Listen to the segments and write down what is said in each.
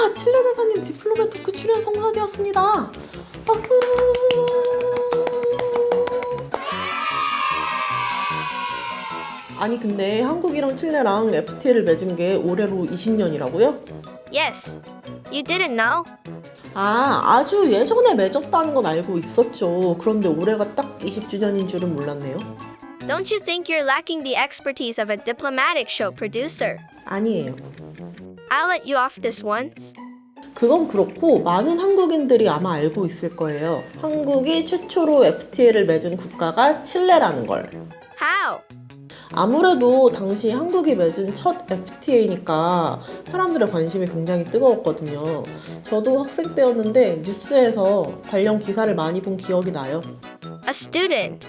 와, 칠레 대사님 디플로마 토크 출연 성사되었습니다. 박수! 아니 근데 한국이랑 칠레랑 FTA를 맺은 게 올해로 20년이라고요? Yes. You didn't know? 아주 예전에 맺었다는 건 알고 있었죠. 그런데 올해가 딱 20주년인 줄은 몰랐네요. Don't you think you're lacking the expertise of a diplomatic show producer? 아니에요. I'll let you off this once. 그건 그렇고 많은 한국인들이 아마 알고 있을 거예요. 한국이 최초로 FTA를 맺은 국가가 칠레라는 걸. How? 아무래도 당시 한국이 맺은 첫 FTA니까 사람들의 관심이 굉장히 뜨거웠거든요. 저도 학생 때였는데 뉴스에서 관련 기사를 많이 본 기억이 나요. A student.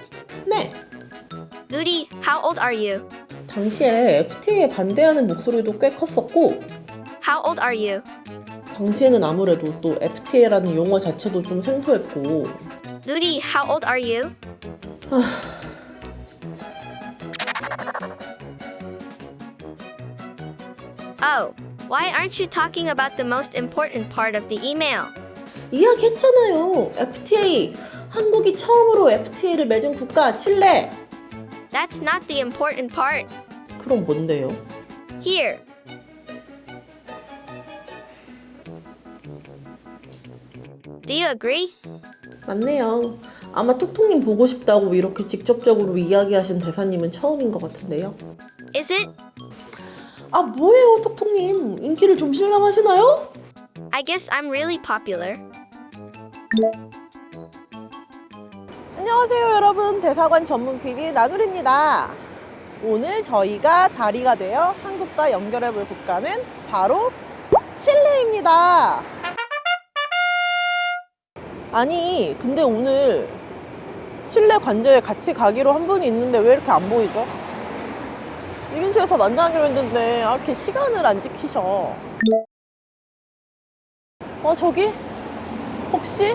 네, Nuri, how old are you? 당시에 FTA에 반대하는 목소리도 꽤 컸었고 How old are you? 당시에는 아무래도 또 FTA라는 용어 자체도 좀 생소했고 Nuri, how old are you? Oh, why aren't you talking about the most important part of the email? 이야기했잖아요. FTA, 한국이 처음으로 FTA를 맺은 국가 칠레. That's not the important part. 그럼 뭔데요? Here. Do you agree? 맞네요. 아마 톡톡님 보고 싶다고 이렇게 직접적으로 이야기하신 대사님은 처음인 것 같은데요. Is it? 아 뭐예요 톡톡님, 인기를 좀 실감하시나요? I guess I'm really popular. 안녕하세요 여러분, 대사관 전문 PD 나누리입니다. 오늘 저희가 다리가 되어 한국과 연결해볼 국가는 바로 칠레입니다. 아니 근데 오늘 칠레 관저에 같이 가기로 한 분이 있는데 왜 이렇게 안 보이죠? 이 근처에서 만나기로 했는데 이렇게 시간을 안 지키셔. 저기? 혹시?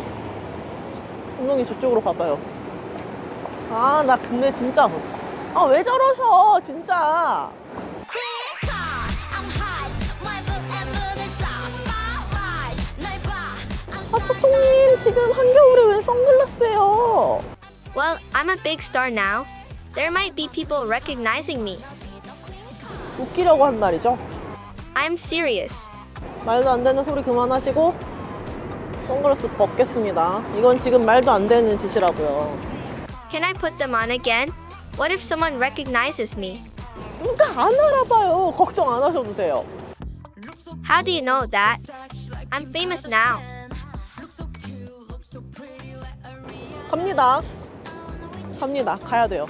분명히 저쪽으로 가봐요. 나 근데 진짜 왜 저러셔 진짜. 톡톡님 지금 한겨울에 왜 선글라스예요? Well, I'm a big star now. There might be people recognizing me. 웃기려고 한 말이죠? I'm serious. 말도 안 되는 소리 그만하시고 선글라스 벗겠습니다. 이건 지금 말도 안 되는 짓이라고요. Can I put them on again? What if someone recognizes me? 누가 안 알아봐요. 걱정 안 하셔도 돼요. How do you know that? I'm famous now. 갑니다. 가야 돼요.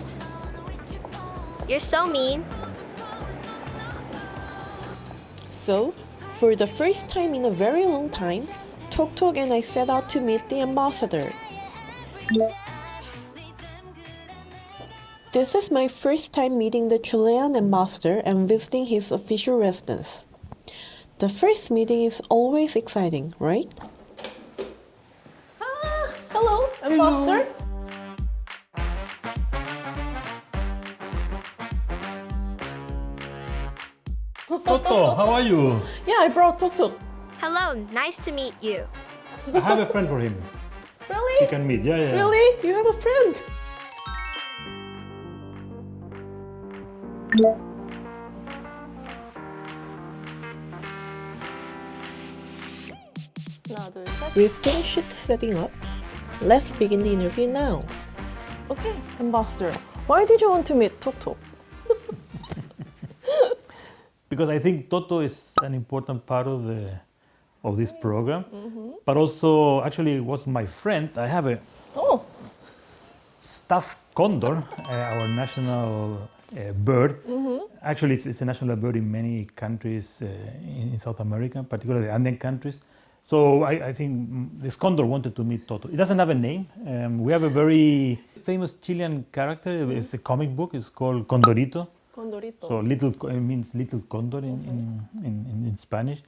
You're so mean. So, for the first time in a very long time, Tok and I set out to meet the ambassador. This is my first time meeting the Chilean ambassador and visiting his official residence. The first meeting is always exciting, right? Hello, ambassador. Toto, how are you? Yeah, I brought Tok. Hello, nice to meet you. I have a friend for him. He Really? can meet. Yeah. Really? You have a friend? We've finished setting up. Let's begin the interview now. Okay, Ambassador, why did you want to meet Tok? Because I think Toto is an important part of this program. But also, actually, it was my friend. I have a Oh, stuffed condor, our national bird. Actually, it's a national bird in many countries in South America, particularly the Andean countries. So I think this condor wanted to meet Toto. It doesn't have a name. We have a very famous Chilean character. It's a comic book. It's called Condorito. Condorito. So it means little condor in Spanish.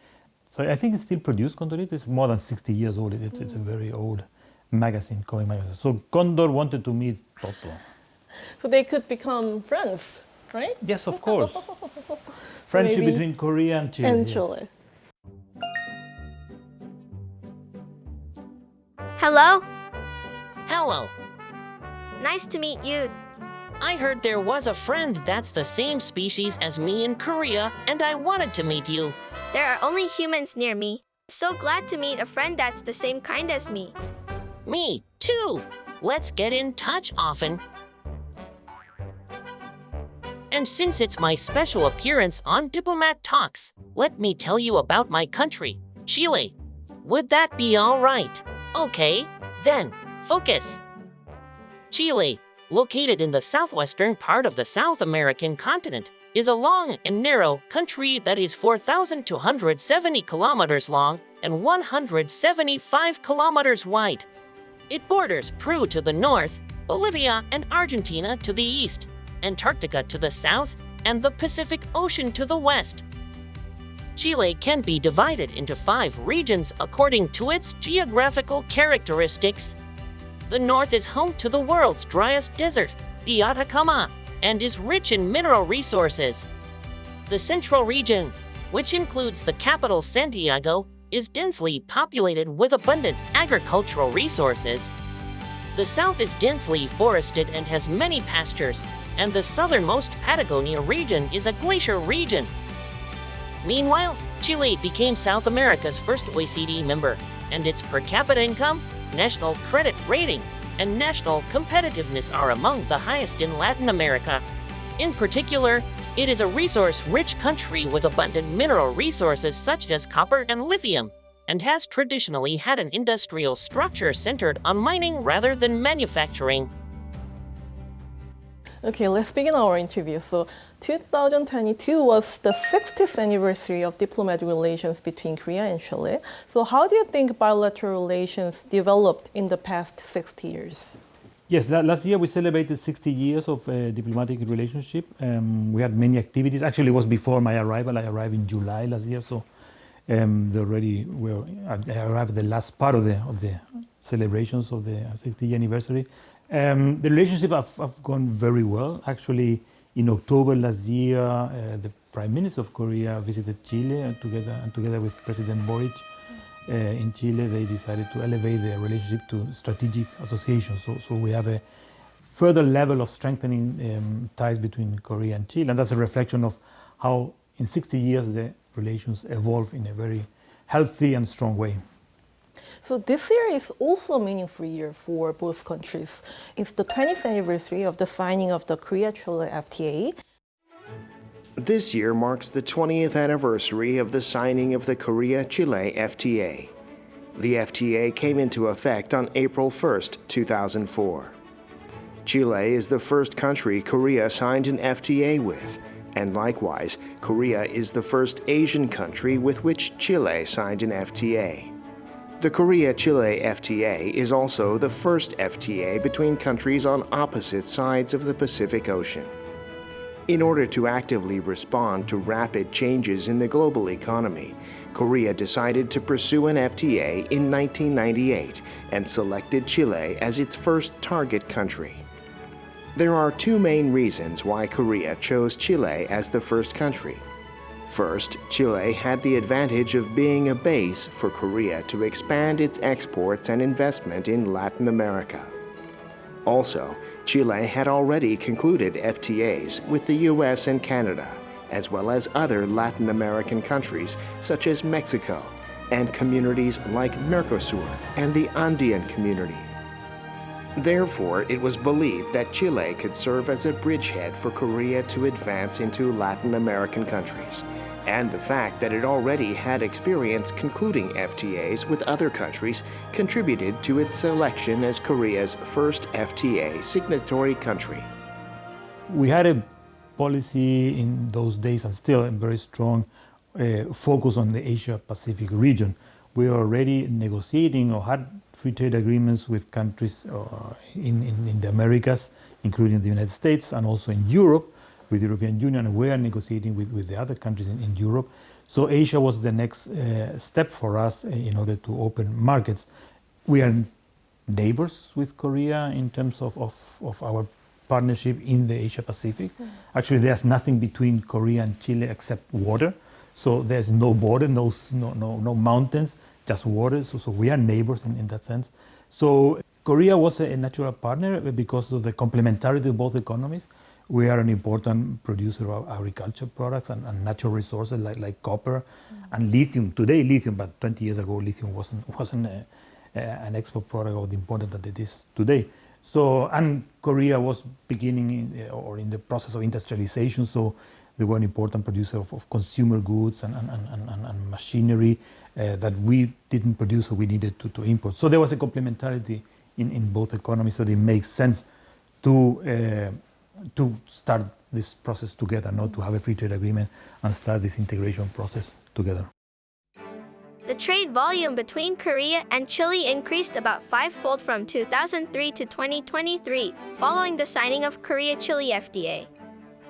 So I think it's still produced, Condorito. It's more than 60 years old. It's a very old magazine, comic magazine. So Condor wanted to meet Toto. So they could become friends, right? Yes, of course. Friendship maybe- between Korea and Chile. And yes. Chile. Hello? Hello. Nice to meet you. I heard there was a friend that's the same species as me in Korea, and I wanted to meet you. There are only humans near me. So glad to meet a friend that's the same kind as me. Me, too. Let's get in touch often. And since it's my special appearance on Diplomat Talks, let me tell you about my country, Chile. Would that be all right? Okay, then, focus. Chile, located in the southwestern part of the South American continent, is a long and narrow country that is 4,270 kilometers long and 175 kilometers wide. It borders Peru to the north, Bolivia and Argentina to the east, Antarctica to the south, and the Pacific Ocean to the west. Chile can be divided into 5 regions according to its geographical characteristics. The north is home to the world's driest desert, the Atacama, and is rich in mineral resources. The central region, which includes the capital Santiago, is densely populated with abundant agricultural resources. The south is densely forested and has many pastures, and the southernmost Patagonia region is a glacier region. Meanwhile, Chile became South America's first OECD member, and its per capita income, national credit rating, and national competitiveness are among the highest in Latin America. In particular, it is a resource-rich country with abundant mineral resources such as copper and lithium, and has traditionally had an industrial structure centered on mining rather than manufacturing. Okay, let's begin our interview. So 2022 was the 60th anniversary of diplomatic relations between Korea and Chile. So how do you think bilateral relations developed in the past 60 years? Yes, last year we celebrated 60 years of diplomatic relationship. We had many activities. Actually, it was before my arrival. I arrived in July last year, so I arrived at the last part of the celebrations of the 60th anniversary. The relationship have gone very well. Actually, in October last year, the Prime Minister of Korea visited Chile, and together with President Boric in Chile, they decided to elevate their relationship to strategic association. So we have a further level of strengthening ties between Korea and Chile, and that's a reflection of how in 60 years the relations evolved in a very healthy and strong way. So this year is also a meaningful year for both countries. It's the 20th anniversary of the signing of the Korea-Chile FTA. This year marks the 20th anniversary of the signing of the Korea-Chile FTA. The FTA came into effect on April 1, 2004. Chile is the first country Korea signed an FTA with, and likewise, Korea is the first Asian country with which Chile signed an FTA. The Korea-Chile FTA is also the first FTA between countries on opposite sides of the Pacific Ocean. In order to actively respond to rapid changes in the global economy, Korea decided to pursue an FTA in 1998 and selected Chile as its first target country. There are 2 main reasons why Korea chose Chile as the first country. First, Chile had the advantage of being a base for Korea to expand its exports and investment in Latin America. Also, Chile had already concluded FTAs with the US and Canada, as well as other Latin American countries such as Mexico, and communities like Mercosur and the Andean Community. Therefore, it was believed that Chile could serve as a bridgehead for Korea to advance into Latin American countries, and the fact that it already had experience concluding FTAs with other countries contributed to its selection as Korea's first FTA signatory country. We had a policy in those days, and still a very strong focus on the Asia-Pacific region. We are already negotiating or had free trade agreements with countries in the Americas, including the United States, and also in Europe with the European Union, and we are negotiating with the other countries in Europe. So Asia was the next step for us in order to open markets. We are neighbors with Korea in terms of our partnership in the Asia-Pacific. Actually, there's nothing between Korea and Chile except water. So there's no border, no mountains, just water. So we are neighbors in that sense. So Korea was a natural partner because of the complementarity of both economies. We are an important producer of agriculture products and natural resources like copper and lithium. Today lithium, but 20 years ago lithium wasn't an export product of the importance that it is today. So, and Korea was beginning or in the process of industrialization, so they were an important producer of consumer goods and machinery that we didn't produce, so we needed to import. So there was a complementarity in both economies, so it makes sense to start this process together, not to have a free trade agreement and start this integration process together. The trade volume between Korea and Chile increased about fivefold from 2003 to 2023, following the signing of Korea-Chile FTA.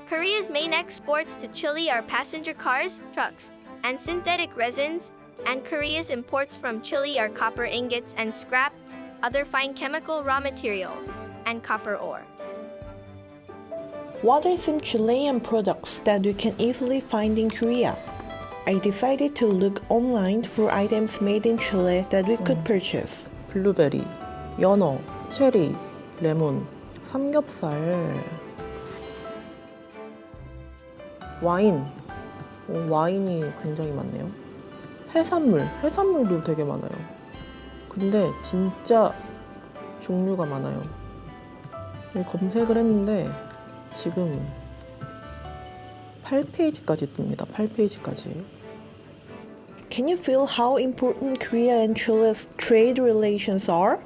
Korea's main exports to Chile are passenger cars, trucks, and synthetic resins, and Korea's imports from Chile are copper ingots and scrap, other fine chemical raw materials, and copper ore. What are some Chilean products that you can easily find in Korea? I decided to look online for items made in Chile that we could purchase. 블루베리, 연어, 체리, 레몬, 삼겹살, 와인. 와인이 굉장히 많네요. 해산물도 되게 많아요. 근데 진짜 종류가 많아요. 검색을 했는데 지금 8페이지까지 뜹니다. 8페이지까지. Can you feel how important Korea and Chile's trade relations are?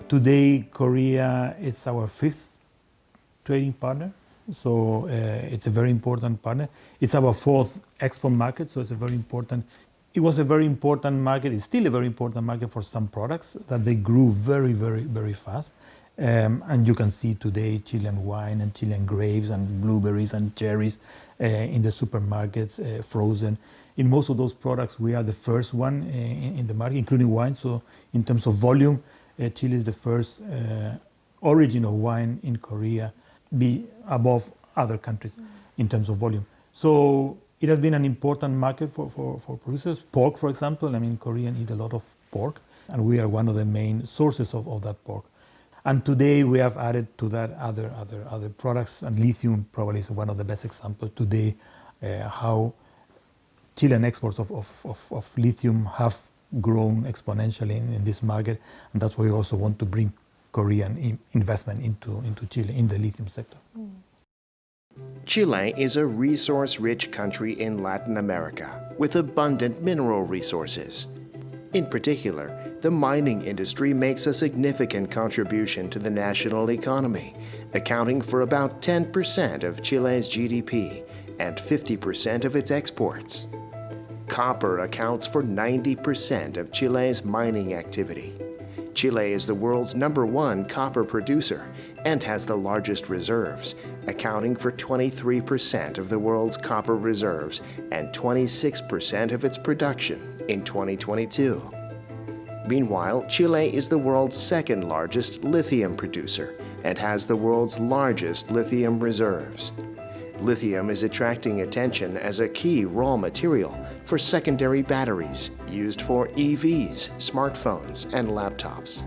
Today, Korea is our fifth trading partner, so it's a very important partner. It's our fourth export market, so it's a very important. It was a very important market. It's still a very important market for some products that they grew very, very, very fast. And you can see today Chilean wine and Chilean grapes and blueberries and cherries in the supermarkets, frozen. In most of those products, we are the first one in the market, including wine. So in terms of volume, Chile is the first origin of wine in Korea, be above other countries in terms of volume. So it has been an important market for producers. Pork, for example, I mean, Koreans eat a lot of pork, and we are one of the main sources of that pork. And today we have added to that other products, and lithium probably is one of the best examples today, how Chilean exports of lithium have grown exponentially in this market, and that's why we also want to bring Korean investment into Chile in the lithium sector. Chile is a resource-rich country in Latin America with abundant mineral resources. In particular, the mining industry makes a significant contribution to the national economy, accounting for about 10% of Chile's GDP and 50% of its exports. Copper accounts for 90% of Chile's mining activity. Chile is the world's #1 copper producer and has the largest reserves, accounting for 23% of the world's copper reserves and 26% of its production in 2022. Meanwhile, Chile is the world's second largest lithium producer and has the world's largest lithium reserves. Lithium is attracting attention as a key raw material for secondary batteries used for EVs, smartphones, and laptops.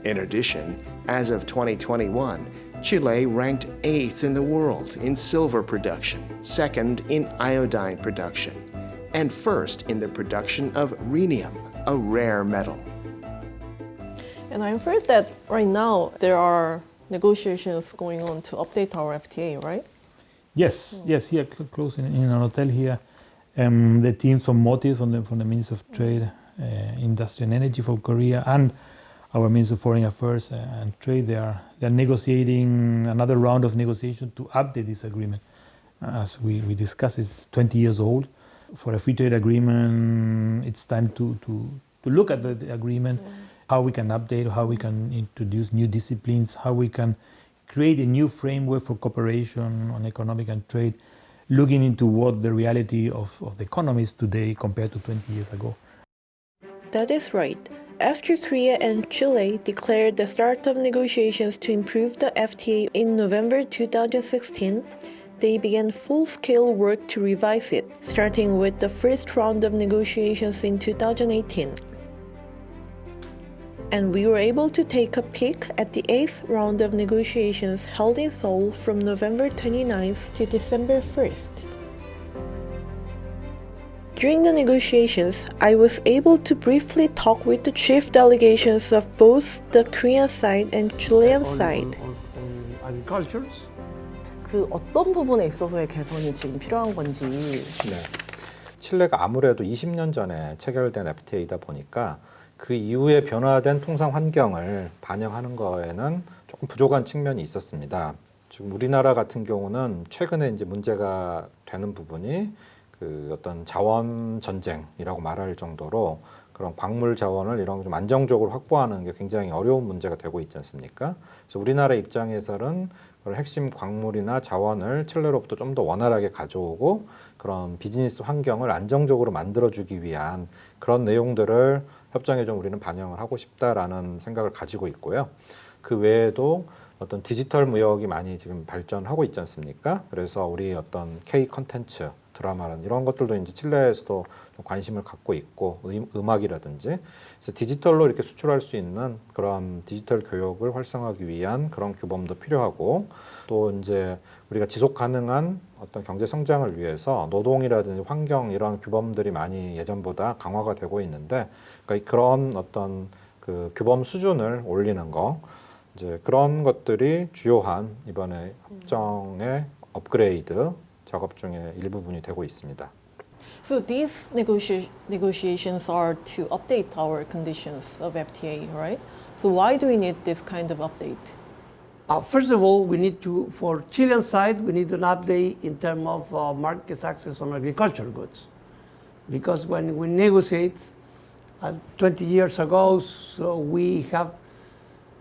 In addition, as of 2021, Chile ranked 8th in the world in silver production, 2nd in iodine production, and 1st in the production of rhenium, a rare metal. And I've heard that right now there are negotiations going on to update our FTA, right? Yes, here close in an hotel here, the teams from Motive from the Ministry of Trade, Industry and Energy for Korea, and our Ministry of Foreign Affairs and Trade, they are negotiating another round of negotiation to update this agreement. As we discussed, it's 20 years old. For a free trade agreement, it's time to look at the agreement, how we can update, how we can introduce new disciplines, how we can create a new framework for cooperation on economic and trade, looking into what the reality of the economy is today compared to 20 years ago. That is right. After Korea and Chile declared the start of negotiations to improve the FTA in November 2016, they began full-scale work to revise it, starting with the first round of negotiations in 2018. and we were able to take a peek at the 8th round of negotiations held in Seoul from November 29th to December 1st. During the negotiations, I was able to briefly talk with the chief delegations of both the Korean side and Chilean side. on agricultures. 그 어떤 부분에 있어서의 개선이 지금 필요한 건지. 네. 칠레가 아무래도 20년 전에 체결된 FTA이다 보니까 그 이후에 변화된 통상 환경을 반영하는 거에는 조금 부족한 측면이 있었습니다. 지금 우리나라 같은 경우는 최근에 이제 문제가 되는 부분이 그 어떤 자원 전쟁이라고 말할 정도로 그런 광물 자원을 이런 좀 안정적으로 확보하는 게 굉장히 어려운 문제가 되고 있지 않습니까? 그래서 우리나라 입장에서는 그런 핵심 광물이나 자원을 칠레로부터 좀 더 원활하게 가져오고 그런 비즈니스 환경을 안정적으로 만들어주기 위한 그런 내용들을 협정에 좀 우리는 반영을 하고 싶다라는 생각을 가지고 있고요. 그 외에도 어떤 디지털 무역이 많이 지금 발전하고 있지 않습니까? 그래서 우리 어떤 K 컨텐츠, 드라마라는 이런 것들도 이제 칠레에서도 좀 관심을 갖고 있고 음악이라든지 그래서 디지털로 이렇게 수출할 수 있는 그런 디지털 교육을 활성화하기 위한 그런 규범도 필요하고 또 이제 우리가 지속 가능한 어떤 경제 성장을 위해서 노동이라든지 환경 이런 규범들이 많이 예전보다 강화가 되고 있는데 그러니까 그런 어떤 그 규범 수준을 올리는 거 이제 그런 것들이 주요한 이번에 협정의 업그레이드 작업 중에 일부분이 되고 있습니다. So these negotiations are to update our conditions of FTA, right? So why do we need this kind of update? First of all, we need to, for Chilean side, we need an update in terms of market access on agricultural goods. Because when we negotiate 20 years ago, so we have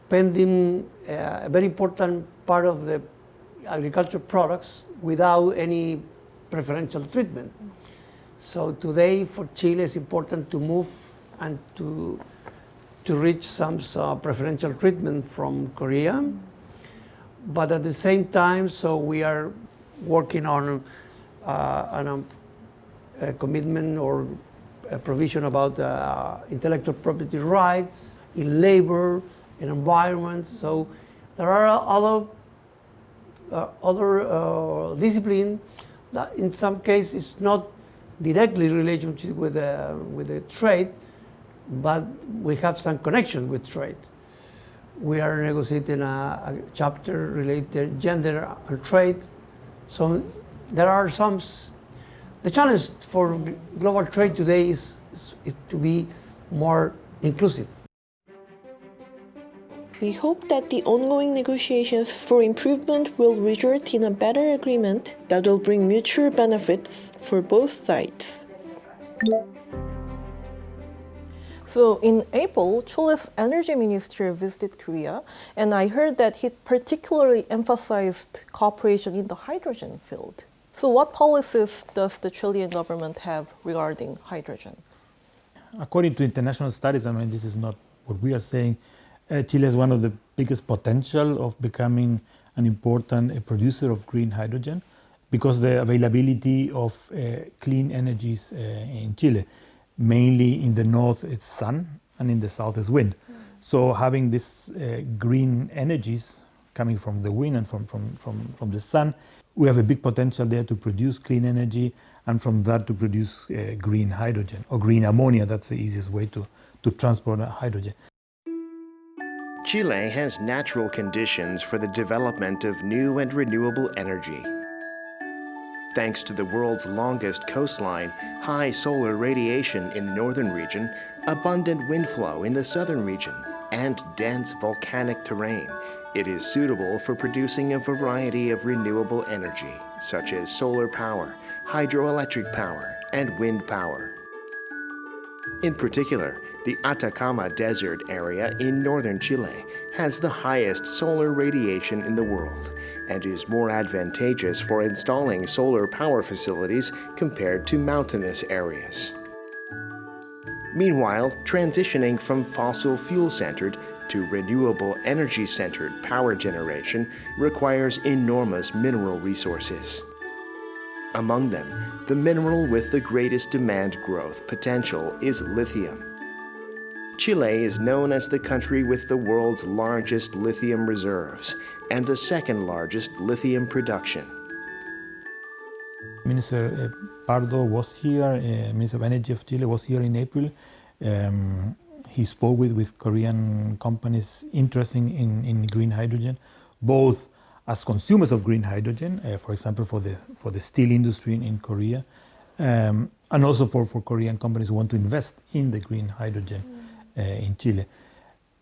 pending a very important part of the agricultural products without any preferential treatment. So today for Chile it's important to move and to reach some preferential treatment from Korea. But at the same time, so we are working on a commitment or a provision about intellectual property rights, in labor, in environment. So there are other discipline that in some cases is not directly relationship with the trade, but we have some connection with trade. We are negotiating a chapter related to gender and trade. So there are some. The challenge for global trade today is to be more inclusive. We hope that the ongoing negotiations for improvement will result in a better agreement that will bring mutual benefits for both sides. So in April, Chile's energy minister visited Korea, and I heard that he particularly emphasized cooperation in the hydrogen field. So what policies does the Chilean government have regarding hydrogen? According to international studies, I mean, this is not what we are saying. Chile has one of the biggest potential of becoming an important producer of green hydrogen because the availability of clean energies in Chile, mainly in the north it's sun and in the south is wind. So having this green energies coming from the wind and from the sun, we have a big potential there to produce clean energy and from that to produce green hydrogen or green ammonia. That's the easiest way to transport hydrogen. Chile has natural conditions for the development of new and renewable energy. Thanks to the world's longest coastline, high solar radiation in the northern region, abundant wind flow in the southern region, and dense volcanic terrain, it is suitable for producing a variety of renewable energy, such as solar power, hydroelectric power, and wind power. In particular, the Atacama Desert area in northern Chile has the highest solar radiation in the world and is more advantageous for installing solar power facilities compared to mountainous areas. Meanwhile, transitioning from fossil fuel-centered to renewable energy-centered power generation requires enormous mineral resources. Among them, the mineral with the greatest demand growth potential is lithium. Chile is known as the country with the world's largest lithium reserves and the second largest lithium production. Minister Pardo was here, Minister of Energy of Chile was here in April. He spoke with Korean companies interested in green hydrogen, both as consumers of green hydrogen, for example, for the steel industry in Korea, and also for Korean companies who want to invest in the green hydrogen in Chile.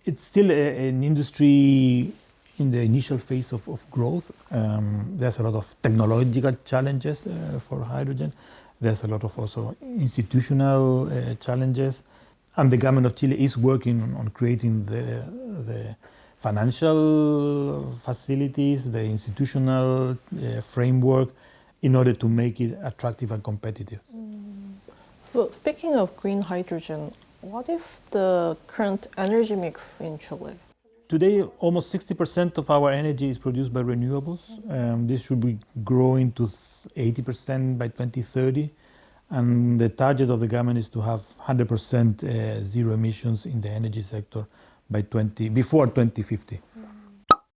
It's still an industry in the initial phase of growth. There's a lot of technological challenges for hydrogen. There's a lot of also institutional challenges. And the government of Chile is working on creating the financial facilities, the institutional framework in order to make it attractive and competitive. So speaking of green hydrogen, what is the current energy mix in Chile? Today, almost 60% of our energy is produced by renewables. This should be growing to 80% by 2030. And the target of the government is to have 100% zero emissions in the energy sector before 2050.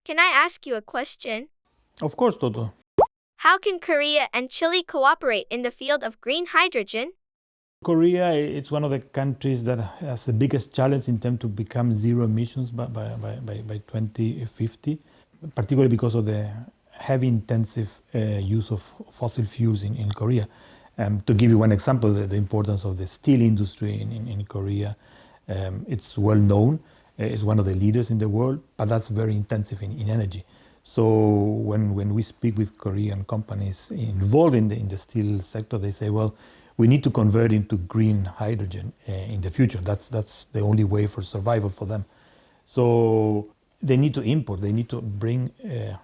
Can I ask you a question? Of course, Toto. How can Korea and Chile cooperate in the field of green hydrogen? Korea, it's one of the countries that has the biggest challenge in terms to become zero emissions by 2050, particularly because of the heavy intensive use of fossil fuels in Korea. To give you one example, the importance of the steel industry in Korea, it's well known. It's one of the leaders in the world, but that's very intensive in energy. So when we speak with Korean companies involved in the steel sector, they say, well, we need to convert into green hydrogen in the future. That's the only way for survival for them. So they need to import, they need to bring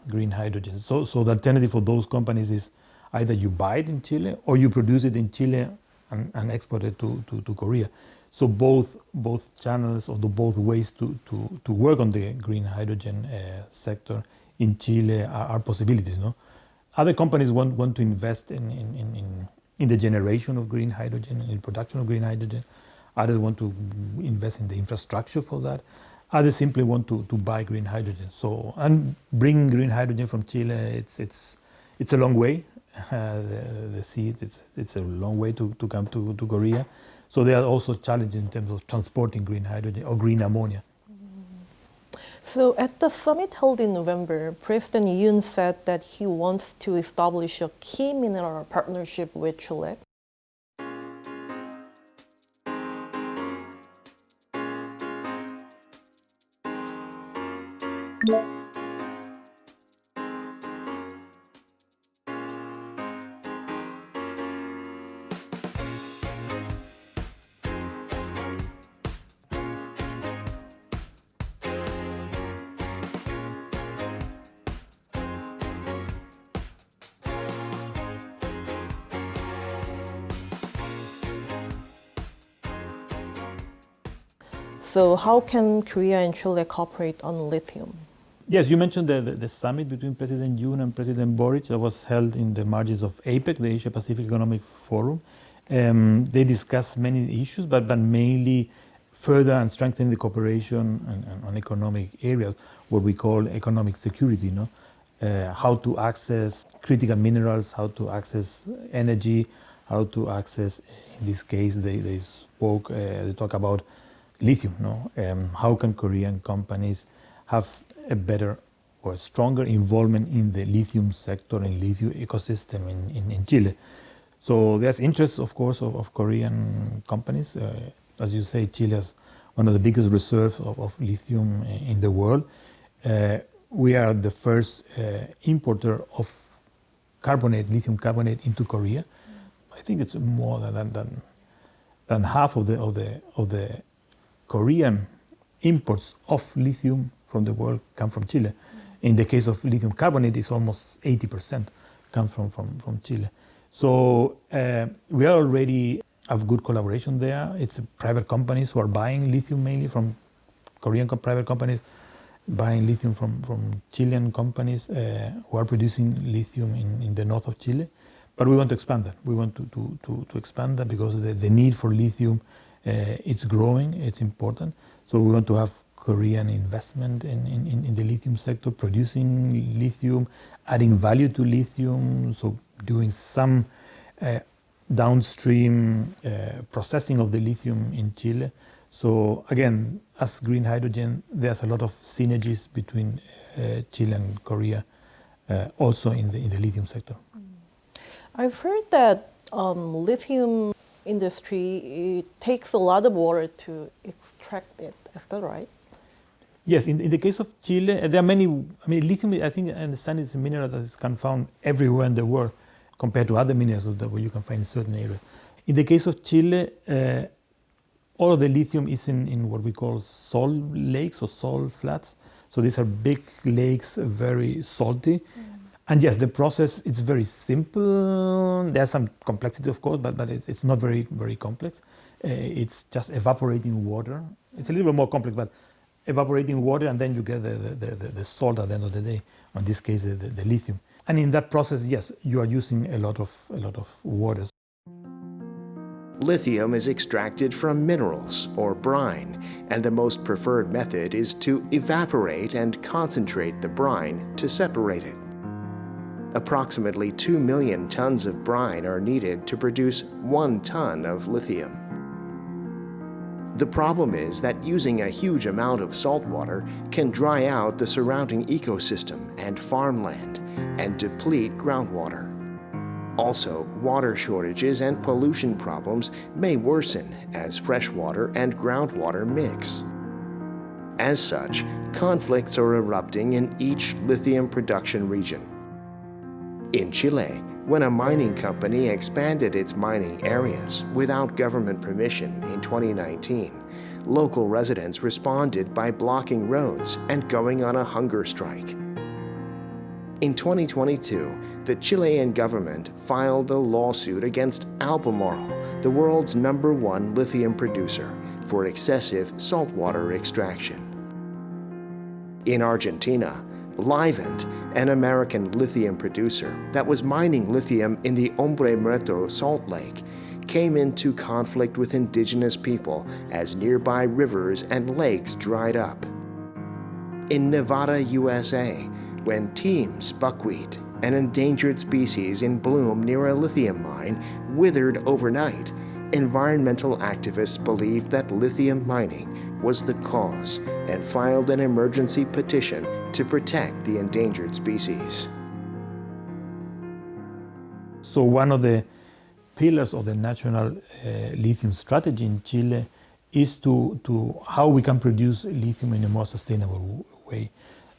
green hydrogen. So the alternative for those companies is either you buy it in Chile or you produce it in Chile and export it to Korea. So both channels or both ways to work on the green hydrogen sector in Chile are possibilities. No? Other companies want to invest in the generation of green hydrogen, in the production of green hydrogen. Others want to invest in the infrastructure for that. Others simply want to buy green hydrogen. So, and bringing green hydrogen from Chile, it's a long way. The sea, it's a long way to come to Korea. So there are also challenges in terms of transporting green hydrogen or green ammonia. So at the summit held in November, President Yoon said that he wants to establish a key mineral partnership with Chile. So how can Korea and Chile cooperate on lithium? Yes, you mentioned the summit between President Yoon and President Boric that was held in the margins of APEC, the Asia Pacific Economic Forum. They discussed many issues, but mainly further and strengthening the cooperation on economic areas, what we call economic security. No? How to access critical minerals, how to access energy, how to access, in this case, they talk about lithium. No? How can Korean companies have a better or stronger involvement in the lithium sector and lithium ecosystem in Chile? So there's interest, of course, of Korean companies. As you say, Chile has one of the biggest reserves of lithium in the world. We are the first importer of lithium carbonate into Korea. I think it's more than half of the Korean imports of lithium from the world come from Chile. In the case of lithium carbonate, it's almost 80% come from Chile. So we already have good collaboration there. It's private companies who are buying lithium mainly from Korean private companies, buying lithium from Chilean companies who are producing lithium in the north of Chile. But we want to expand that. We want to expand that because the need for lithium It's growing, it's important. So we want to have Korean investment in the lithium sector, producing lithium, adding value to lithium, so doing some downstream processing of the lithium in Chile. So again, as green hydrogen, there's a lot of synergies between Chile and Korea, also in the lithium sector. I've heard that lithium industry it takes a lot of water to extract it. Is that right? Yes, in the case of Chile, there are many. I mean, lithium, I think I understand it's a mineral that is found everywhere in the world compared to other minerals that you can find in certain areas. In the case of Chile, all of the lithium is in what we call salt lakes or salt flats. So these are big lakes, very salty. And yes, the process, it's very simple. There's some complexity, of course, but it's not very, very complex. It's just evaporating water. It's a little bit more complex, but evaporating water, and then you get the salt at the end of the day, or in this case, the lithium. And in that process, yes, you are using a lot of water. Lithium is extracted from minerals or brine, and the most preferred method is to evaporate and concentrate the brine to separate it. Approximately 2 million tons of brine are needed to produce 1 ton of lithium. The problem is that using a huge amount of salt water can dry out the surrounding ecosystem and farmland and deplete groundwater. Also, water shortages and pollution problems may worsen as freshwater and groundwater mix. As such, conflicts are erupting in each lithium production region. In Chile, when a mining company expanded its mining areas without government permission in 2019, local residents responded by blocking roads and going on a hunger strike. In 2022, the Chilean government filed a lawsuit against Albemarle, the world's #1 lithium producer, for excessive saltwater extraction. In Argentina, Livent, an American lithium producer that was mining lithium in the Hombre Muerto salt lake, came into conflict with indigenous people as nearby rivers and lakes dried up. In Nevada, USA, when Team's buckwheat, an endangered species in bloom near a lithium mine, withered overnight, environmental activists believed that lithium mining was the cause and filed an emergency petition to protect the endangered species. So one of the pillars of the national lithium strategy in Chile is to how we can produce lithium in a more sustainable way.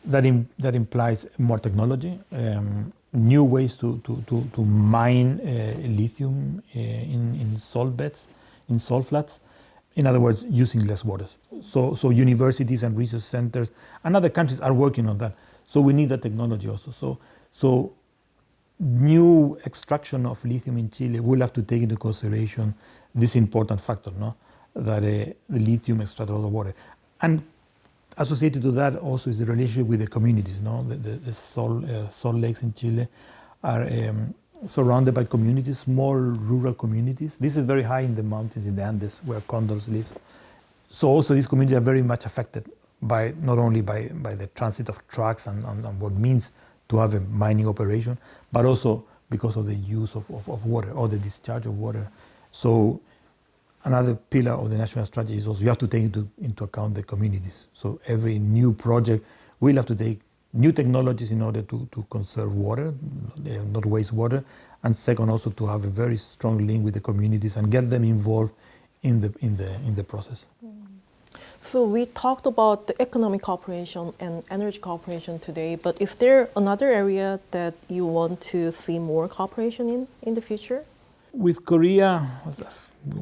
That implies more technology, new ways to mine lithium in salt beds, in salt flats. In other words, using less water. So universities and research centers and other countries are working on that. So we need that technology also. So new extraction of lithium in Chile will have to take into consideration this important factor, no? That the lithium extracted out of water. And associated to that also is the relationship with the communities, no? The salt lakes in Chile are surrounded by communities, small rural communities. This is very high in the mountains in the Andes where condors live. So also these communities are very much affected by not only by the transit of trucks and what it means to have a mining operation, but also because of the use of water or the discharge of water. So another pillar of the national strategy is also you have to take into account the communities. So every new project will have to take new technologies in order to conserve water, not waste water, and second also to have a very strong link with the communities and get them involved in the process. So we talked about the economic cooperation and energy cooperation today, but is there another area that you want to see more cooperation in the future? With Korea,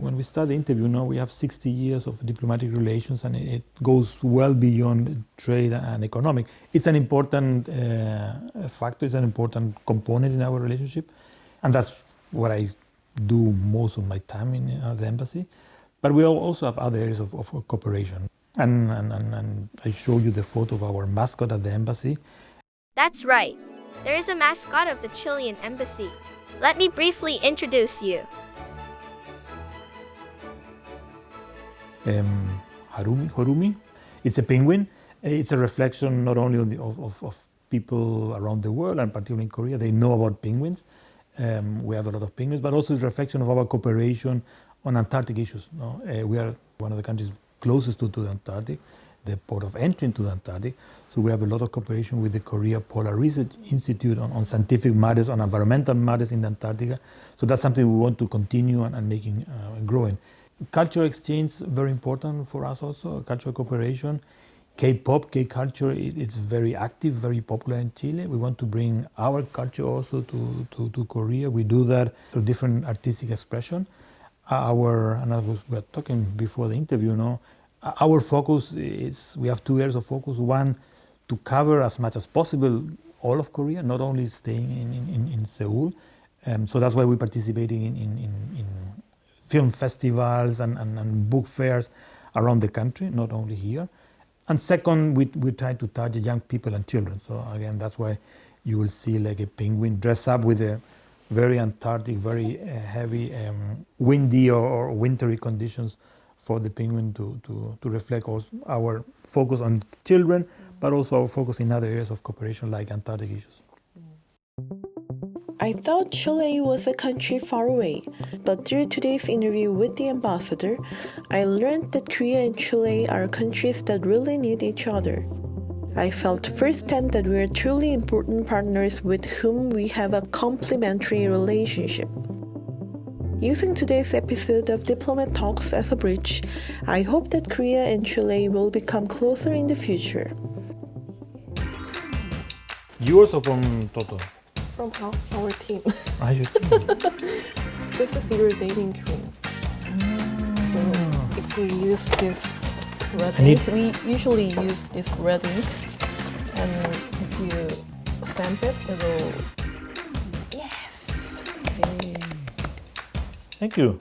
when we start the interview, we have 60 years of diplomatic relations, and it goes well beyond trade and economic. It's an important factor, it's an important component in our relationship, and that's what I do most of my time in the embassy. But we also have other areas of cooperation. And I show you the photo of our mascot at the embassy. That's right. There is a mascot of the Chilean embassy. Let me briefly introduce you. Harumi. It's a penguin. It's a reflection not only of people around the world, and particularly in Korea. They know about penguins. We have a lot of penguins, but also it's a reflection of our cooperation on Antarctic issues. No? We are one of the countries closest to the Antarctic, the port of entry into the Antarctic. So we have a lot of cooperation with the Korea Polar Research Institute on scientific matters, on environmental matters in Antarctica. So that's something we want to continue and making growing. Cultural exchange, very important for us also, cultural cooperation. K-pop, K-culture, it's very active, very popular in Chile. We want to bring our culture also to Korea. We do that through different artistic expression. We were talking before the interview, our focus is, we have 2 areas of focus. One, to cover as much as possible all of Korea, not only staying in Seoul. So that's why we're participating in film festivals and book fairs around the country, not only here. And second, we try to target young people and children. So again, that's why you will see like a penguin dressed up with a very Antarctic, very heavy, windy or wintry conditions for the penguin to reflect also our focus on children, but also our focus in other areas of cooperation like Antarctic issues. I thought Chile was a country far away, but through today's interview with the ambassador, I learned that Korea and Chile are countries that really need each other. I felt firsthand that we are truly important partners with whom we have a complementary relationship. Using today's episode of Diplomat Talks as a bridge, I hope that Korea and Chile will become closer in the future. Yours or from Toto? From our team. Your team. This is your dating queen. So if we use this red ink, we usually use this red ink, and if you stamp it, it will. Yes. Thank you.